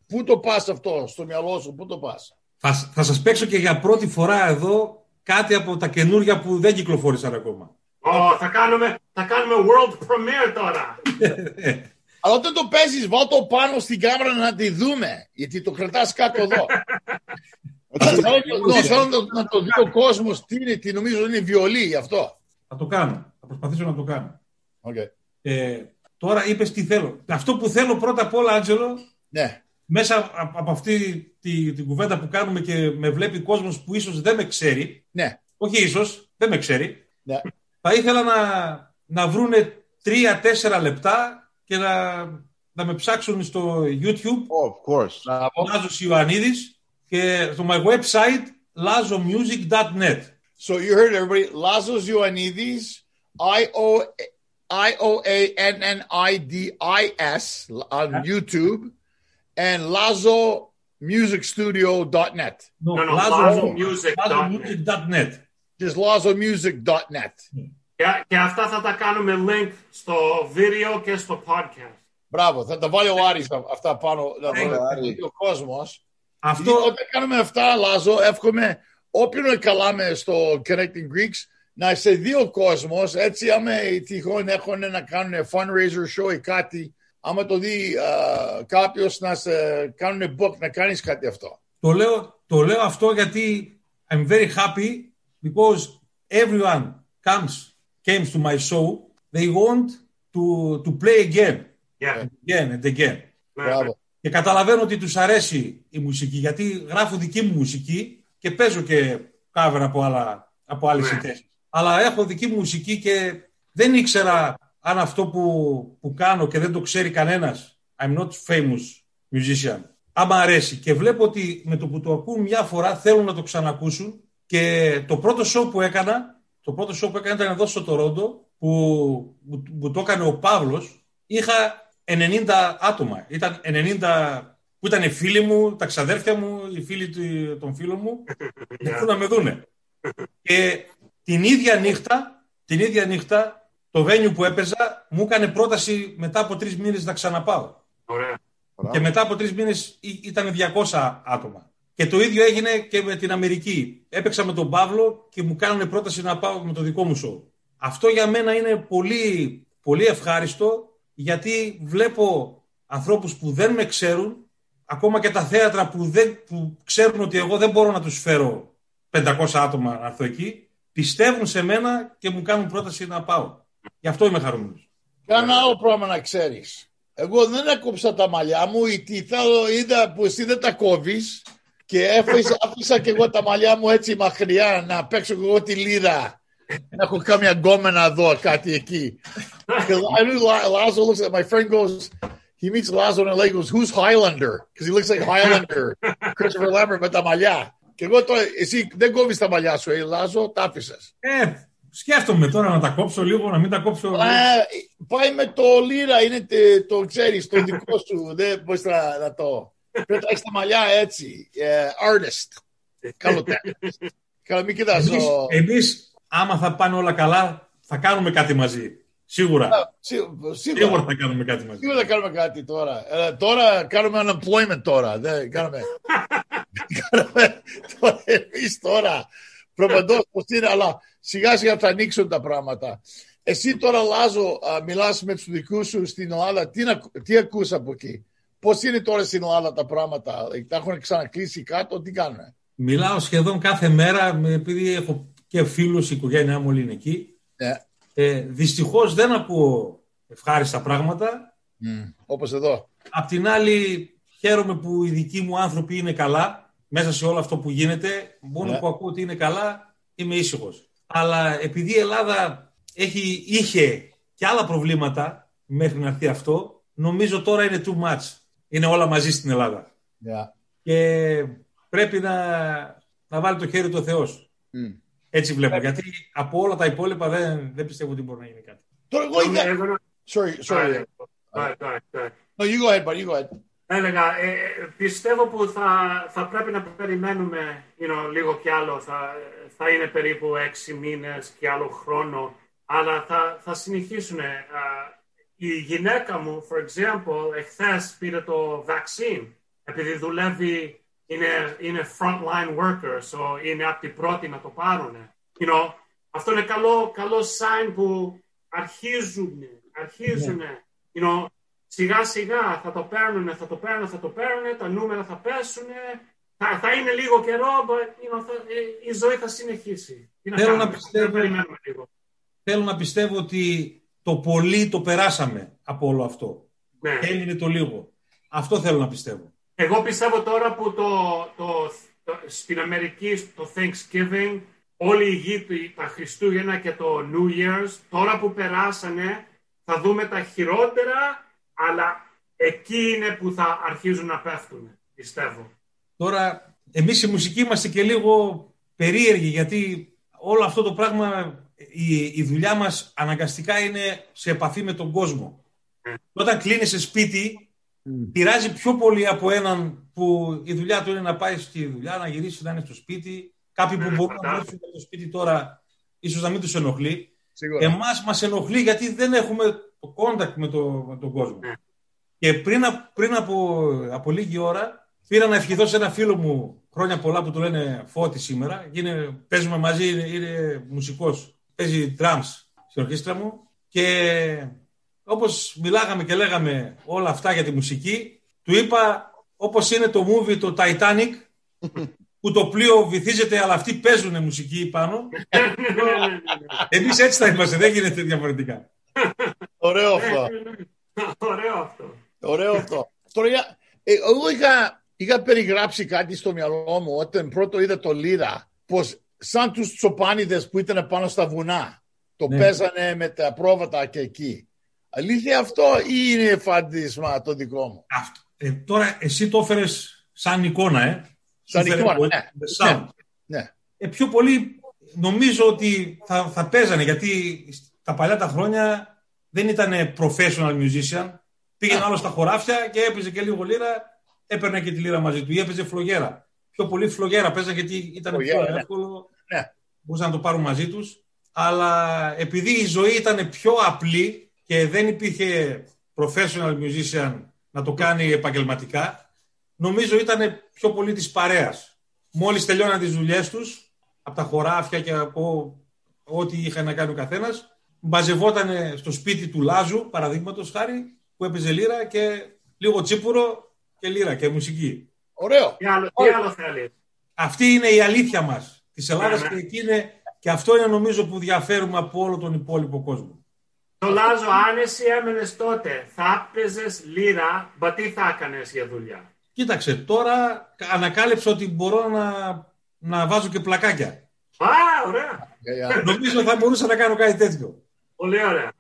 πού το πας αυτό, στο μυαλό σου, πού το πας? Θα σας παίξω και για πρώτη φορά εδώ κάτι από τα καινούρια που δεν κυκλοφόρησαν ακόμα. Θα κάνουμε world premiere τώρα. Αλλά όταν το παίζεις, βάλ το πάνω στην κάμερα να τη δούμε, γιατί το κρατάς κάτω εδώ. Θέλω να το δει ο κόσμος τι νομίζω είναι βιολί γι' αυτό. Θα το κάνω, θα προσπαθήσω να το κάνω. Okay. Τώρα είπες τι θέλω. Αυτό που θέλω πρώτα απ' όλα, Άντζελο, ναι. Μέσα από αυτή την κουβέντα που κάνουμε και με βλέπει κόσμος που ίσως δεν με ξέρει, ναι. Όχι ίσως, δεν με ξέρει, ναι. Θα ήθελα να βρούνε 3-4 λεπτά και να με ψάξουν στο YouTube. Of course. Λάζος Ιωαννίδης και στο my website lazomusic.net. So you heard everybody, Lazos Ioannidis IOANNIDIS on YouTube and LazoMusicStudio.net. No, LazoMusic.net. Just LazoMusic.net. Και αυτά θα τα κάνουμε link στο βίντεο και στο podcast. Μπράβο, θα τα βάλει ο Άρης αυτά πάνω, να δει ο κόσμος. Όταν κάνουμε αυτά, Λάζο, εύχομαι όποιον είναι καλά με στο Connecting Greeks να σε δει ο κόσμος, έτσι άμα τυχόν έχουν να κάνουν fundraiser show ή κάτι, άμα το δει κάποιος να σε κάνουν book, να κάνεις κάτι αυτό. Το λέω αυτό γιατί I'm very happy because everyone came to my show, they want to play again. Again and again. Και καταλαβαίνω ότι τους αρέσει η μουσική, γιατί γράφω δική μου μουσική και παίζω και cover από άλλες συνθέσεις. Αλλά έχω δική μου μουσική και δεν ήξερα αν αυτό που κάνω και δεν το ξέρει κανένας, I'm not famous musician, άμα αρέσει. Και βλέπω ότι με το που το ακούν μια φορά θέλουν να το ξανακούσουν. Και το πρώτο show που έκανα ήταν εδώ στο Τορόντο, που το έκανε ο Παύλος. Είχα 90 άτομα. Ήταν 90 που ήταν φίλοι μου, τα ξαδέρφια μου, οι φίλοι των φίλων μου. Έχουν να με δούνε. Και την ίδια νύχτα, το venue που έπαιζα μου έκανε πρόταση μετά από 3 μήνες να ξαναπάω. Ωραία. Και μετά από 3 μήνες ήταν 200 άτομα. Και το ίδιο έγινε και με την Αμερική. Έπαιξα με τον Παύλο και μου κάνανε πρόταση να πάω με το δικό μου show. Αυτό για μένα είναι πολύ, πολύ ευχάριστο, γιατί βλέπω ανθρώπους που δεν με ξέρουν, ακόμα και τα θέατρα που ξέρουν ότι εγώ δεν μπορώ να τους φέρω 500 άτομα να έρθω εκεί, πιστεύουν σε μένα και μου κάνουν πρόταση να πάω. Γι' αυτό είμαι χαρούμενος. Κάνα άλλο πράγμα να ξέρεις. Εγώ δεν έκοψα τα μαλλιά μου, είδα που εσύ δεν τα κόβεις και άφησα και εγώ τα μαλλιά μου έτσι μακριά να παίξω και εγώ τη λύρα. Να έχω κάμια γκόμενα εδώ, κάτι εκεί. Because I knew Lazo looks at my friend goes, he meets Lazo and he goes, who's Highlander? Because he looks like Highlander, Christopher Lambert με τα μαλλιά. Και εγώ τώρα, εσύ δεν κόβεις τα μαλλιά σου, Λάζο, τα άφησες. Σκέφτομαι τώρα να τα κόψω λίγο, να μην τα κόψω. Πάει με το λύρα, είναι το ξέρεις, το δικό σου. Δεν μπορείς να το. Πρέπει να έχεις τα μαλλιά έτσι. Artist. Καλοτέχνης. Καλά, μην κοιτάς. Εμείς, άμα θα πάνε όλα καλά, θα κάνουμε κάτι μαζί. Σίγουρα. Σίγουρα θα κάνουμε κάτι μαζί. Σίγουρα θα κάνουμε κάτι τώρα. Τώρα κάνουμε unemployment τώρα. Δεν κάνουμε. Τώρα εμείς τώρα. Προπαντός πως είναι, αλλά σιγά σιγά θα ανοίξουν τα πράγματα. Εσύ τώρα, Λάζο, μιλάς με τους δικούς σου στην Ελλάδα. Τι ακούς από εκεί? Πώς είναι τώρα στην Ελλάδα τα πράγματα? Τα έχουν ξανακλείσει κάτω? Τι κάνουν? Μιλάω σχεδόν κάθε μέρα, επειδή έχω και φίλους, η οικογένειά μου όλοι είναι εκεί. Δυστυχώς δεν ακούω ευχάριστα πράγματα. Όπως εδώ. Απ' την άλλη, χαίρομαι που οι δικοί μου άνθρωποι είναι καλά μέσα σε όλο αυτό που γίνεται. Μόνο που ακούω ότι είναι καλά, είμαι ήσυχος. Αλλά επειδή η Ελλάδα είχε και άλλα προβλήματα μέχρι να έρθει αυτό, νομίζω τώρα είναι too much. Είναι όλα μαζί στην Ελλάδα. Και πρέπει να βάλει το χέρι του ο Θεός. Έτσι βλέπω. Γιατί από όλα τα υπόλοιπα δεν πιστεύω ότι μπορεί να γίνει κάτι. Τώρα εγώ Sorry. No, you go ahead, buddy. You go ahead. Έλεγα, πιστεύω που θα πρέπει να περιμένουμε λίγο κι άλλο. Θα είναι περίπου 6 μήνες και άλλο χρόνο. Αλλά θα συνεχίσουν. Η γυναίκα μου, for example, εχθές πήρε το vaccine. Επειδή δουλεύει, είναι frontline worker, so είναι από την πρώτη να το πάρουν. Αυτό είναι καλό sign που αρχίζουν. Σιγά σιγά θα το παίρνουν, τα νούμερα θα πέσουν, θα είναι λίγο καιρό, η ζωή θα συνεχίσει. Θέλω να πιστεύω ότι το πολύ το περάσαμε από όλο αυτό. Ναι. Έμεινε το λίγο. Αυτό θέλω να πιστεύω. Εγώ πιστεύω τώρα που στην Αμερική το Thanksgiving, όλη η γη, τα Χριστούγεννα και το New Year's, τώρα που περάσανε, θα δούμε τα χειρότερα, αλλά εκεί είναι που θα αρχίζουν να πέφτουν, πιστεύω. Τώρα, εμείς οι μουσικοί είμαστε και λίγο περίεργοι, γιατί όλο αυτό το πράγμα η δουλειά μας αναγκαστικά είναι σε επαφή με τον κόσμο. Όταν κλείνει σε σπίτι, πειράζει πιο πολύ από έναν που η δουλειά του είναι να πάει στη δουλειά, να γυρίσει, να είναι στο σπίτι. Κάποιοι που μπορούν να γυρίσουν στο σπίτι τώρα, ίσως να μην τους ενοχλεί. Εμάς μας ενοχλεί γιατί δεν έχουμε το contact με τον κόσμο. Και πριν από λίγη ώρα, πήρα να ευχηθώ σε ένα φίλο μου, χρόνια πολλά, που του λένε Φώτη σήμερα. Παίζουμε μαζί, είναι μουσικός. Παίζει drums στην ορχήστρα μου. Και όπως μιλάγαμε και λέγαμε όλα αυτά για τη μουσική, του είπα, όπως είναι το movie το Titanic, που το πλοίο βυθίζεται, αλλά αυτοί παίζουν μουσική πάνω. Εμείς έτσι θα είμαστε, δεν γίνεται διαφορετικά. Ωραίο αυτό. Ωραίο αυτό. Τώρα, εγώ είχα περιγράψει κάτι στο μυαλό μου όταν πρώτο είδα το Λύρα, πως σαν τους τσοπάνιδες που ήταν πάνω στα βουνά, το παίζανε με τα πρόβατα και εκεί. Αλήθεια αυτό ή είναι φαντίσμα το δικό μου? Τώρα εσύ το έφερες σαν εικόνα, Σαν εικόνα, ναι. Πιο πολύ νομίζω ότι θα παίζανε, γιατί τα παλιά τα χρόνια δεν ήταν professional musician. Πήγαινε άλλο στα χωράφια και έπαιζε και λίγο λύρα, έπαιρνε και τη λύρα μαζί του ή έπαιζε φλογέρα. Πιο πολύ φλογέρα παίζανε γιατί ήταν πιο εύκολο, μπορούσαν να το πάρουν μαζί τους. Αλλά επειδή η ζωή ήταν πιο απλή και δεν υπήρχε professional musician να το κάνει επαγγελματικά, νομίζω ήταν πιο πολύ της παρέας. Μόλις τελειώναν τις δουλειές τους, από τα χωράφια και από ό,τι είχε να κάνει ο καθένας, μαζευόταν στο σπίτι του Λάζου, παραδείγματος χάρη, που έπαιζε λύρα και λίγο τσίπουρο και λύρα και μουσική. Ωραίο. Τι άλλο θέλει? Αυτή είναι η αλήθεια μας της Ελλάδας και αυτό είναι νομίζω που διαφέρουμε από όλο τον υπόλοιπο κόσμο. Το Λάζο, αν εσύ έμενες τότε, θα έπαιζες λύρα, μα τι θα έκανες για δουλειά? Κοίταξε, τώρα ανακάλυψα ότι μπορώ να βάζω και πλακάκια. Ωραία. Νομίζω θα μπορούσα να κάνω κάτι τέτοιο. Πολύ ωραία.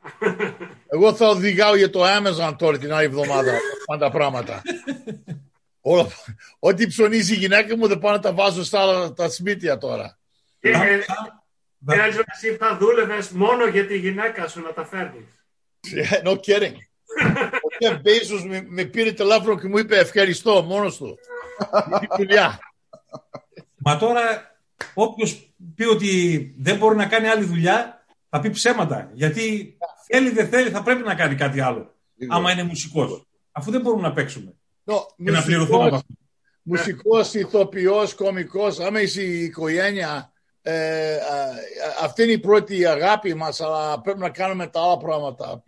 Εγώ θα οδηγάω για το Amazon τώρα την άλλη εβδομάδα πάντα πράγματα. Ό,τι ψωνίζει η γυναίκα μου δεν πάω να τα βάζω στα σπίτια τώρα. Εσύ θα δούλευες μόνο για τη γυναίκα σου να τα φέρνεις? No kidding. Ο Jeff Bezos με πήρε τηλέφωνο και μου είπε ευχαριστώ μόνος του. Μα τώρα όποιος πει ότι δεν μπορεί να κάνει άλλη δουλειά θα πει ψέματα. Γιατί θέλει δεν θέλει θα πρέπει να κάνει κάτι άλλο. Άμα είναι μουσικός. Αφού δεν μπορούμε να παίξουμε. Και να πληρωθούμε από αυτό. Μουσικός, ηθοποιός, κωμικός, άμα είσαι η οικογένεια, αυτή είναι η πρώτη αγάπη μας, αλλά πρέπει να κάνουμε τα άλλα πράγματα.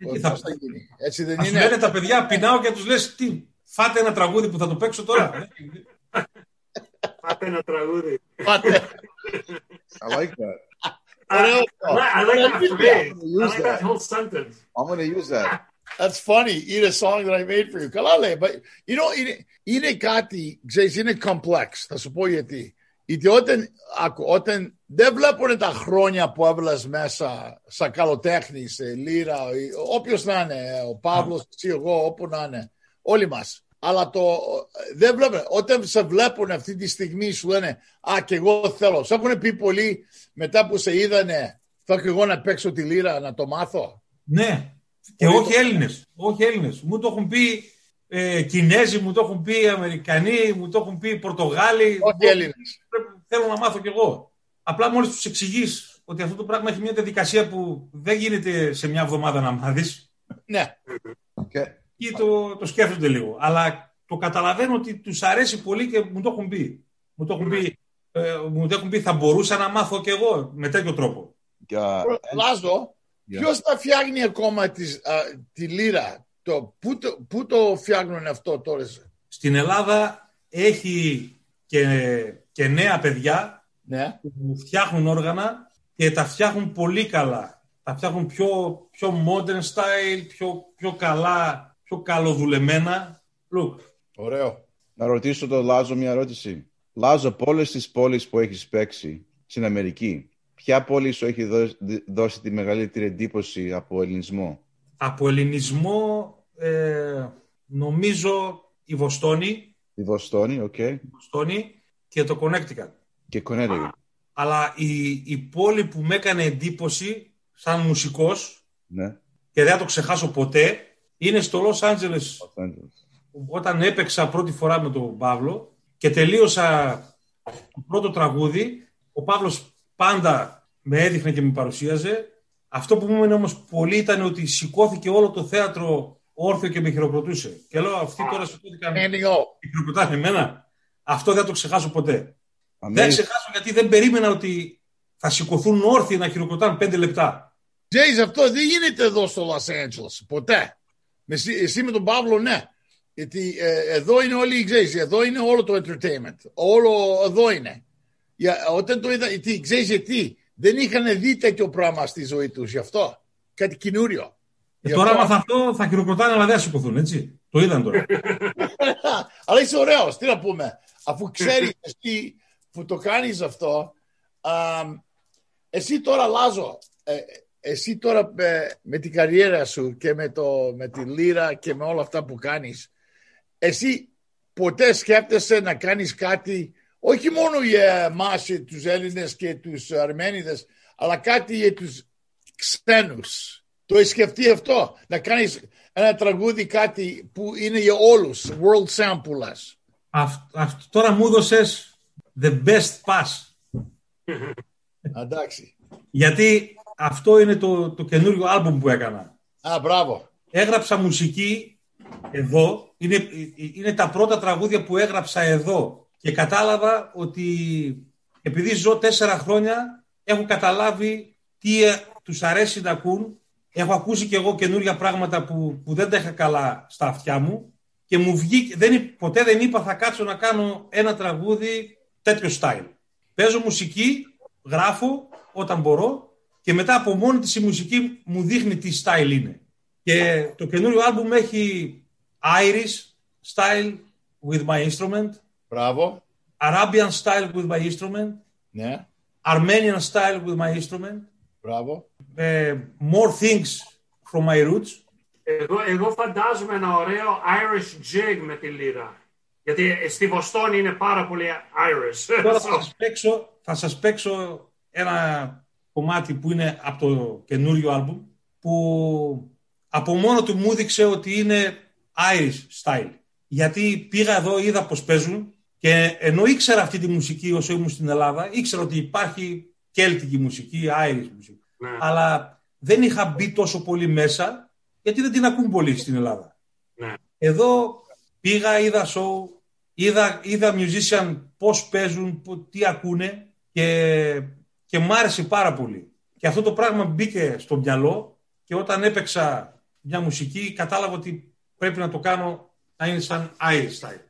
Έτσι δεν είναι? Σου λένε τα παιδιά, πεινάω και τους λες τι, φάτε ένα τραγούδι που θα το παίξω τώρα. Φάτε ένα τραγούδι. I like that. I like that whole sentence. I'm going to use that. That's funny. Eat a song that I made for you. Καλά λέει. But, you know, είναι κάτι, ξέρεις, είναι complex. Θα σου πω γιατί. Γιατί όταν δεν βλέπουν τα χρόνια που έβλεπες μέσα σαν καλλιτέχνη, σε λύρα, όποιος να είναι, ο Παύλος, εσύ, εγώ, όπου να είναι, όλοι μας. Αλλά δεν βλέπουν. Όταν σε βλέπουν αυτή τη στιγμή σου λένε και εγώ θέλω. Σου έχουν πει πολλοί μετά που σε είδανε, θέλω και εγώ να παίξω τη λύρα, να το μάθω. Ναι. Και όχι Έλληνες. Μου το έχουν πει Κινέζοι, μου το έχουν πει Αμερικανοί, μου το έχουν πει Πορτογάλοι. Όχι Έλληνες. Θέλω να μάθω κι εγώ. Απλά μόλις τους εξηγείς ότι αυτό το πράγμα έχει μια διαδικασία που δεν γίνεται σε μια εβδομάδα να μάθεις. Ναι. Ή το σκέφτονται λίγο. Αλλά το καταλαβαίνω ότι τους αρέσει πολύ και μου το έχουν πει. Μου το έχουν πει θα μπορούσα να μάθω κι εγώ με τέτοιο τρόπο. Λάζο, ποιος θα φτιάχνει ακόμα τη λύρα? Πού το φτιάχνουν αυτό τώρα? Στην Ελλάδα έχει και νέα παιδιά που φτιάχνουν όργανα και τα φτιάχνουν πολύ καλά. Τα φτιάχνουν πιο modern style, πιο καλά, πιο καλοδουλεμένα. Look. Ωραίο. Να ρωτήσω τον Λάζο μια ερώτηση. Λάζο, από όλες τις πόλεις που έχεις παίξει στην Αμερική, ποια πόλη σου έχει δώσει τη μεγαλύτερη εντύπωση από ελληνισμό? Από ελληνισμό νομίζω η Βοστόνη. Η Βοστόνη, οκ. Και το Connecticut. Και Connecticut. αλλά η πόλη που με έκανε εντύπωση σαν μουσικός, ναι, και δεν θα το ξεχάσω ποτέ, είναι στο Λος Άντζελες. Όταν έπαιξα πρώτη φορά με τον Παύλο και τελείωσα το πρώτο τραγούδι, ο Παύλος πάντα με έδειχνε και με παρουσίαζε. Αυτό που μου έμενε όμως πολύ ήταν ότι σηκώθηκε όλο το θέατρο όρθιο και με χειροκροτούσε. Και λέω, αυτοί τώρα σηκώθηκαν και χειροκροτάνε εμένα. Αυτό δεν θα το ξεχάσω ποτέ. Δεν ξεχάσω, γιατί δεν περίμενα ότι θα σηκωθούν όρθιοι να χειροκροτάνε 5 λεπτά. Τζέις, αυτό δεν γίνεται εδώ στο Los Angeles, ποτέ. Εσύ με τον Παύλο, ναι. Γιατί εδώ είναι όλοι, ξέρεις, εδώ είναι όλο το entertainment. Όλο εδώ είναι. Όταν το είδα, ξέρεις γιατί, δεν είχαν δει τέτοιο πράγμα στη ζωή τους, γι' αυτό. Κάτι καινούριο. Τώρα άμα θα έρθω, θα χειροκροτάνε, αλλά δεν θα σηκωθούν, έτσι. Το είδαν τώρα. Αλλά είσαι ωραίος, τι να πούμε. Αφού ξέρεις εσύ που το κάνεις αυτό, εσύ τώρα, Λάζο, εσύ τώρα με την καριέρα σου και με τη λύρα και με όλα αυτά που κάνεις, εσύ ποτέ σκέφτεσαι να κάνεις κάτι, όχι μόνο για εμάς, τους Έλληνες και τους Αρμένιδες, αλλά κάτι για τους ξένους? Το έχεις σκεφτεί αυτό, να κάνεις ένα τραγούδι, κάτι που είναι για όλους, world sound που λες? Τώρα μου έδωσες the best pass. Εντάξει. Γιατί αυτό είναι το καινούριο άλμπουμ που έκανα. Μπράβο. Έγραψα μουσική εδώ. Είναι τα πρώτα τραγούδια που έγραψα εδώ. Και κατάλαβα ότι επειδή ζω 4 χρόνια, έχω καταλάβει τι τους αρέσει να ακούν. Έχω ακούσει και εγώ καινούρια πράγματα που δεν τα είχα καλά στα αυτιά μου. Και μου βγήκε, ποτέ δεν είπα θα κάτσω να κάνω ένα τραγούδι τέτοιο style. Παίζω μουσική, γράφω όταν μπορώ και μετά από μόνη της η μουσική μου δείχνει τι style είναι. Και το καινούριο άλμπουμ έχει Irish style with my instrument. Μπράβο. Arabian style with my instrument. Ναι. Armenian style with my instrument. Μπράβο. More things from my roots. Εγώ φαντάζομαι ένα ωραίο Irish jig με τη λύρα. Γιατί στη Βοστόνη είναι πάρα πολύ Irish. Τώρα θα σας παίξω ένα κομμάτι που είναι από το καινούριο άλμπουμ, που από μόνο του μου έδειξε ότι είναι Irish style. Γιατί πήγα εδώ, είδα πως παίζουν και ενώ ήξερα αυτή τη μουσική όσο ήμουν στην Ελλάδα, ήξερα ότι υπάρχει κέλτικη μουσική, Irish μουσική. Ναι. Αλλά δεν είχα μπει τόσο πολύ μέσα, γιατί δεν την ακούν πολύ στην Ελλάδα. Ναι. Εδώ πήγα, είδα show, είδα musician πώς παίζουν, τι ακούνε και μ' άρεσε πάρα πολύ. Και αυτό το πράγμα μπήκε στο μυαλό και όταν έπαιξα μια μουσική κατάλαβα ότι πρέπει να το κάνω να είναι σαν Irish style.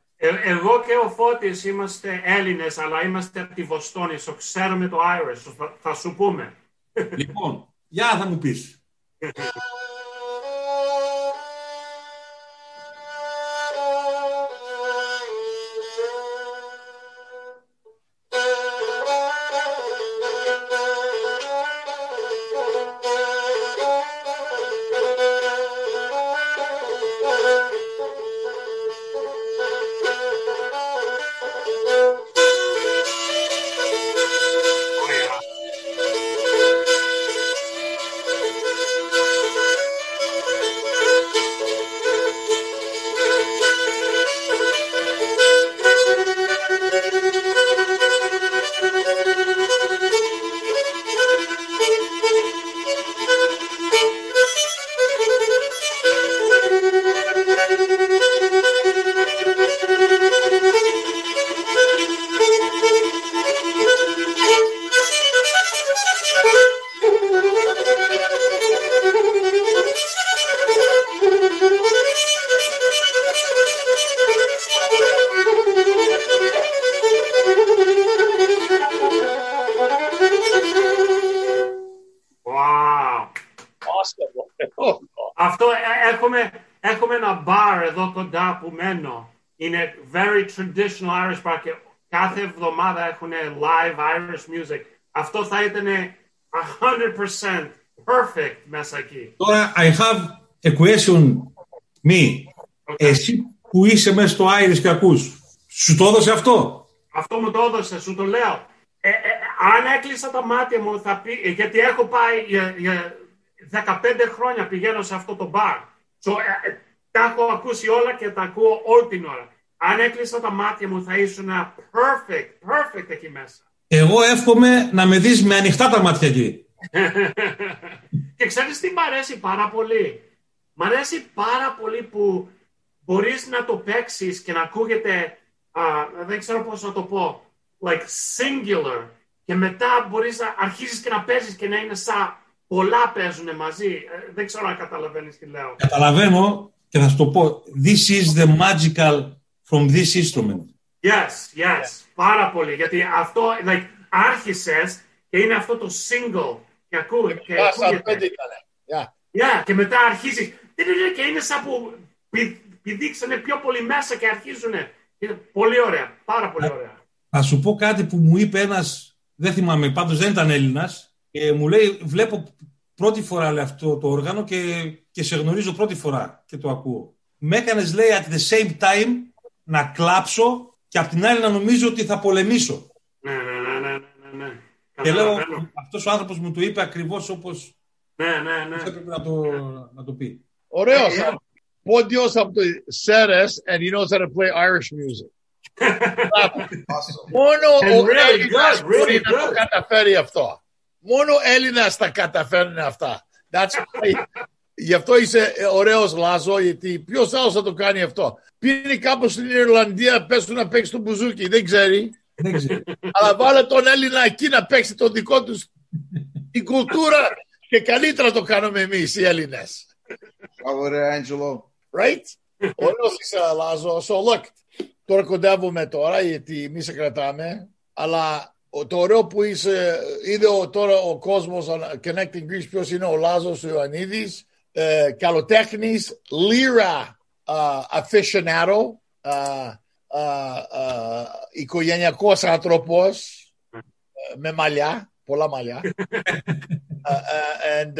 Εγώ και ο Φώτης είμαστε Έλληνες, αλλά είμαστε από τη Βοστόνη, ξέρουμε το Irish, θα σου πούμε. Λοιπόν, για θα μου πεις. Έχουμε ένα bar εδώ κοντά που μένω. Είναι very traditional Irish bar και κάθε εβδομάδα έχουν live Irish music. Αυτό θα ήταν 100% perfect μέσα εκεί. Τώρα, I have a question, Εσύ που είσαι μέσα στο Irish και ακούς, σου το έδωσε αυτό? Αυτό μου το έδωσε, σου το λέω. Αν έκλεισα τα μάτια μου θα πει, γιατί έχω πάει για 15 χρόνια πηγαίνω σε αυτό το μπαρ. Τα έχω ακούσει όλα και τα ακούω όλη την ώρα. Αν έκλεισα τα μάτια μου θα ήσουν perfect εκεί μέσα. Εγώ εύχομαι να με δεις με ανοιχτά τα μάτια εκεί. Και ξέρεις τι μ' αρέσει πάρα πολύ? Μ' αρέσει πάρα πολύ που μπορείς να το παίξεις και να ακούγεται, δεν ξέρω πώς να το πω, like singular. Και μετά μπορείς να αρχίσεις και να παίζεις και να είναι σαν πολλά παίζουν μαζί. Δεν ξέρω αν καταλαβαίνεις τι λέω. Καταλαβαίνω και θα σου το πω. This is the magical from this instrument. Yes. Πάρα πολύ. Γιατί αυτό, like, άρχισες και είναι αυτό το single και ακούγεται. Και μετά αρχίζεις και είναι σαν που πηδήξανε πιο πολύ μέσα και αρχίζουν. Είναι πολύ ωραία. Πάρα πολύ ωραία. Θα σου πω κάτι που μου είπε ένας, δεν θυμάμαι, πάντως δεν ήταν Έλληνας, και μου λέει, βλέπω πρώτη φορά λέει, αυτό το όργανο και σε γνωρίζω πρώτη φορά και το ακούω. Με έκανες, λέει, at the same time να κλάψω και απ' την άλλη να νομίζω ότι θα πολεμήσω. Ναι. Και λέω, αυτός ο άνθρωπος μου το είπε ακριβώς όπως έπρεπε να το πει. Ωραίος. Πόντιος από το Σέρες and he knows how to play Irish music. Μόνο ο Έλληνας μπορεί να το καταφέρει αυτό. Μόνο Έλληνας τα καταφέρνει αυτά. Γι' αυτό είσαι ωραίος, Λάζο, γιατί ποιος άλλος θα το κάνει αυτό? Πήγαινε κάπου στην Ιρλανδία, πες του να παίξει το μπουζούκι, δεν ξέρει. Αλλά βάλε τον Έλληνα εκεί να παίξει το δικό του την κουλτούρα και καλύτερα το κάνουμε εμείς οι Έλληνες. Ωραία, Άντζελο. Right? Ωραίος είσαι, Λάζο. So look, τώρα κοντεύουμε τώρα γιατί εμείς σε κρατάμε, αλλά το ωραίο που είσαι, είδε τώρα ο κόσμος Connecting Greece ποιος είναι, ο Λάζος ο Ιωαννίδης, καλοτέχνης, λύρα aficionado, οικογενειακός άνθρωπος με μαλλιά, πολλά μαλλιά. And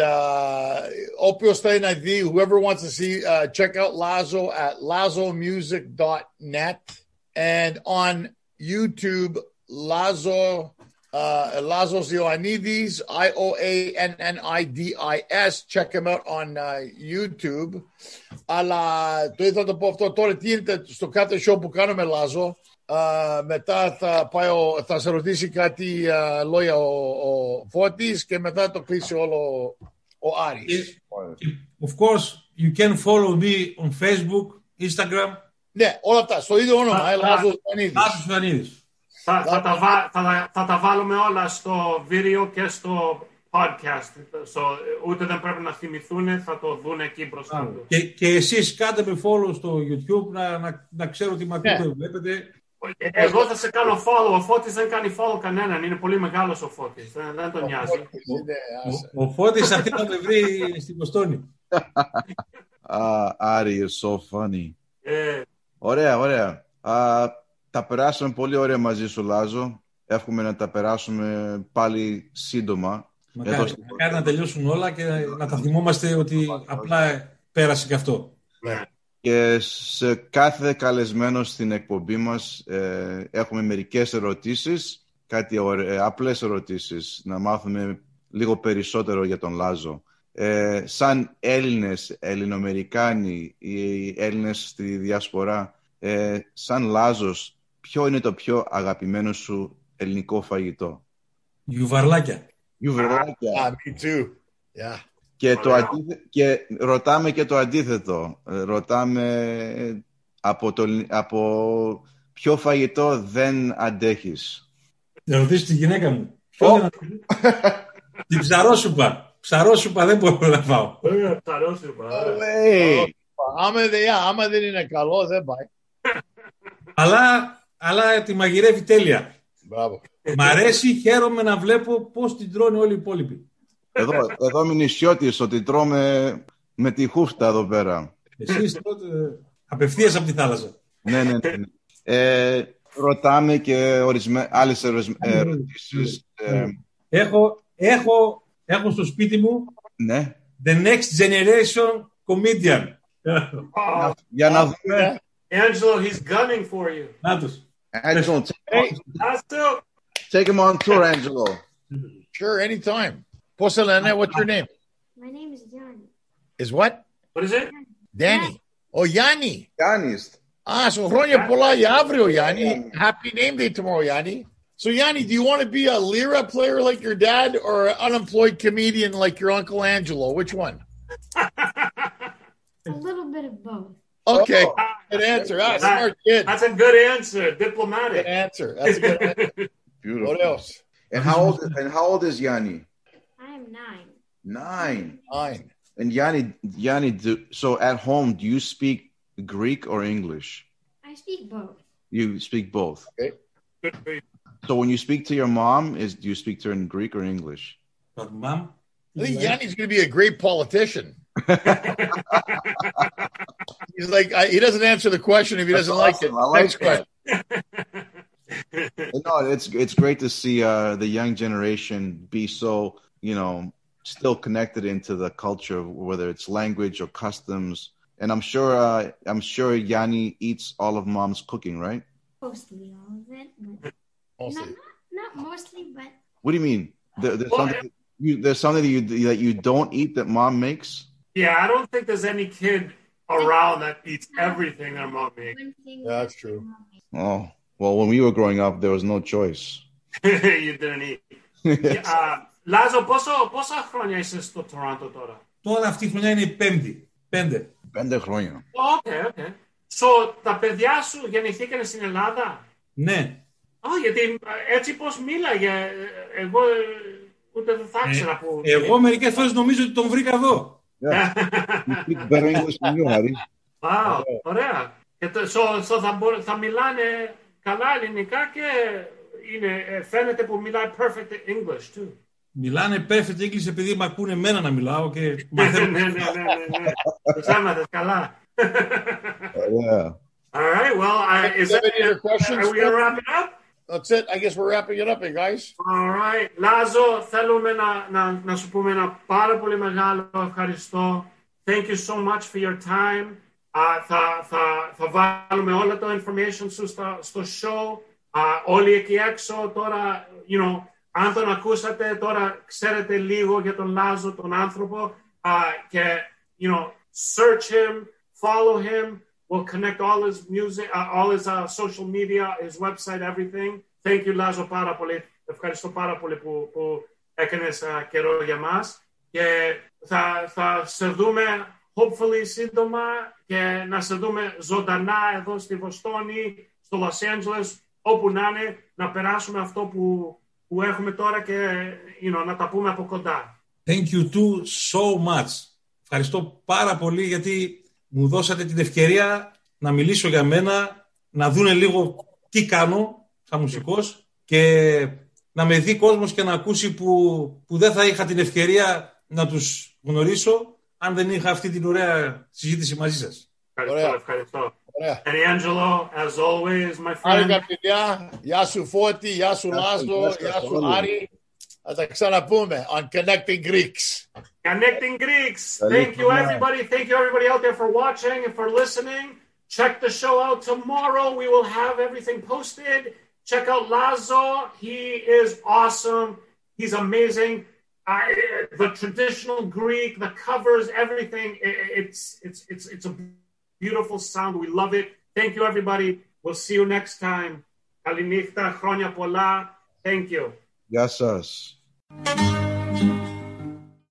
όποιος θέλει να δει, whoever wants to see, check out Lazo at lazomusic.net and on YouTube, Lazos Ioannidis, Ioannidis. Check him out on YouTube. Αλλά το ήθελα να το πω αυτό τώρα. Τι είναι στο κάθε show που κάνουμε, Λάζο? Μετά θα σε ρωτήσει κάτι λόγια ο Φώτης και μετά το κλείσει όλο ο Άρης. Of course, you can follow me on Facebook, Instagram. Ναι, όλα αυτά. Στο ίδιο όνομα, Λάζος Ioannidis. Θα τα βάλουμε όλα στο βίντεο και στο podcast. Ούτε δεν πρέπει να θυμηθούν, θα το δουν εκεί μπροστά του. Και εσείς κάντε με follow στο YouTube να ξέρω ότι με ακούτε, βλέπετε. Εγώ θα σε κάνω follow. Ο Φώτης δεν κάνει follow κανέναν. Είναι πολύ μεγάλος ο Φώτης. Δεν τον νοιάζει. Ο Φώτης αυτή θα με βρει στην Βοστόνη. Άρη, you're so funny. Ωραία. Τα περάσαμε πολύ ωραία μαζί σου, Λάζο. Εύχομαι να τα περάσουμε πάλι σύντομα. Μακάρι να τελειώσουν όλα και να τα θυμόμαστε ότι απλά πέρασε και αυτό. Ναι. Και σε κάθε καλεσμένο στην εκπομπή μας έχουμε μερικές ερωτήσεις, κάτι απλές ερωτήσεις, να μάθουμε λίγο περισσότερο για τον Λάζο. Σαν Έλληνες, Ελληνοαμερικάνοι ή Έλληνες στη διασπορά, σαν Λάζος, ποιο είναι το πιο αγαπημένο σου ελληνικό φαγητό? Γιουβαρλάκια. Me too. Yeah. Και ρωτάμε και το αντίθετο. Ρωτάμε από ποιο φαγητό δεν αντέχεις? Να ρωτήσεις τη γυναίκα μου. Την ψαρόσουπα. Ψαρόσουπα δεν μπορώ να φάω. Ψαρόσουπα. Άμα δεν είναι καλό, δεν πάει. Αλλά τη μαγειρεύει τέλεια. Μπράβο. Μ' αρέσει, χαίρομαι να βλέπω πώς την τρώνε όλοι οι υπόλοιποι. Εδώ είμαι νησιώτης, ότι τρώμε με τη χούφτα εδώ πέρα. Εσείς τρώτε απευθείας από τη θάλασσα. Ναι. Ρωτάμε και άλλες ερωτήσεις. Έχω στο σπίτι μου ναι. The Next Generation Comedian. Για να δούμε. Angelo, he's gunning for you. Να τους. Angelo, Take him on tour, Angelo. Sure, anytime. What's your name? My name is Yanni. Is what? What is it? Danny. Oh, Yanni. Yannis. So χρόνια πολλά για αύριο, Yanni. Happy name day tomorrow, Yanni. So, Yanni, do you want to be a lira player like your dad or an unemployed comedian like your Uncle Angelo? Which one? A little bit of both. Okay, good answer. Smart kid. That's a good answer. Diplomatic. Good answer. That's a good answer. Beautiful. What else? And how old is Yanni? I am 9. 9. And Yanni, so at home, do you speak Greek or English? I speak both. You speak both. Okay. Good for you. So when you speak to your mom, do you speak to her in Greek or English? But mom, I think Yanni's going to be a great politician. He's like, he doesn't answer the question if he doesn't like it. Next question. No, it's great to see the young generation be so, still connected into the culture, whether it's language or customs. And I'm sure Yanni eats all of mom's cooking, right? Mostly all of it, but not mostly, but. What do you mean? There's something that you don't eat that mom makes? Yeah, I don't think there's any kid around that eats everything their mom makes. Yeah, that's true. Oh, well, when we were growing up, there was no choice. You didn't eat. Λάζο, πόσα χρόνια είσαι στο Toronto τώρα? Τώρα αυτή η χρονιά είναι η πέμπτη. 5 χρόνια. Okay. So, τα παιδιά σου γεννηθήκανε στην Ελλάδα? Ναι. Γιατί έτσι πώς μίλαγε, εγώ ούτε δεν θα ήξερα που... Εγώ μερικές φορές νομίζω ότι τον βρήκα εδώ. Wow, ωραία. Θα μιλάνε καλά ελληνικά και φαίνεται που μιλάει perfect English too. Μιλάνε perfect English επειδή με ακούνε εμένα να μιλάω και μαθαίνουν. Ναι. Ψάματες καλά. All right, well, are we going to wrap it up? That's it. I guess we're wrapping it up, guys. All right. Λάζο, θέλουμε να σου πούμε ένα πάρα πολύ μεγάλο ευχαριστώ. Thank you so much for your time. Θα βάλουμε όλα το information σου στο show. Όλοι εκεί έξω τώρα, αν τον ακούσατε, τώρα ξέρετε λίγο για τον Λάζο, τον άνθρωπο. Και, search him, follow him. We'll connect all his music, all his social media, his website, everything. Thank you, Λάζο, πάρα πολύ. Ευχαριστώ πάρα πολύ που έκανες καιρό για μας. Και θα σε δούμε, hopefully, σύντομα και να σε δούμε ζωντανά εδώ στη Βοστόνη, στο Los Angeles, όπου να είναι, να περάσουμε αυτό που έχουμε τώρα και να τα πούμε από κοντά. Thank you too so much. Ευχαριστώ πάρα πολύ γιατί μου δώσατε την ευκαιρία να μιλήσω για μένα, να δούνε λίγο τι κάνω σαν μουσικός και να με δει κόσμος και να ακούσει που δεν θα είχα την ευκαιρία να τους γνωρίσω αν δεν είχα αυτή την ωραία συζήτηση μαζί σας. Ευχαριστώ. And Angelo, as always, my friend. Άρικα παιδιά, γεια σου Φώτη, γεια σου Λάζο, γεια σου Άρη. Θα τα ξαναπούμε on Connecting Greeks. Connecting Greeks. Thank you, everybody. Thank you, everybody out there for watching and for listening. Check the show out tomorrow. We will have everything posted. Check out Lazo. He is awesome. He's amazing. The traditional Greek, the covers, everything. It's a beautiful sound. We love it. Thank you, everybody. We'll see you next time. Kalinichta, Chronia Pola. Thank you. Γεια σας.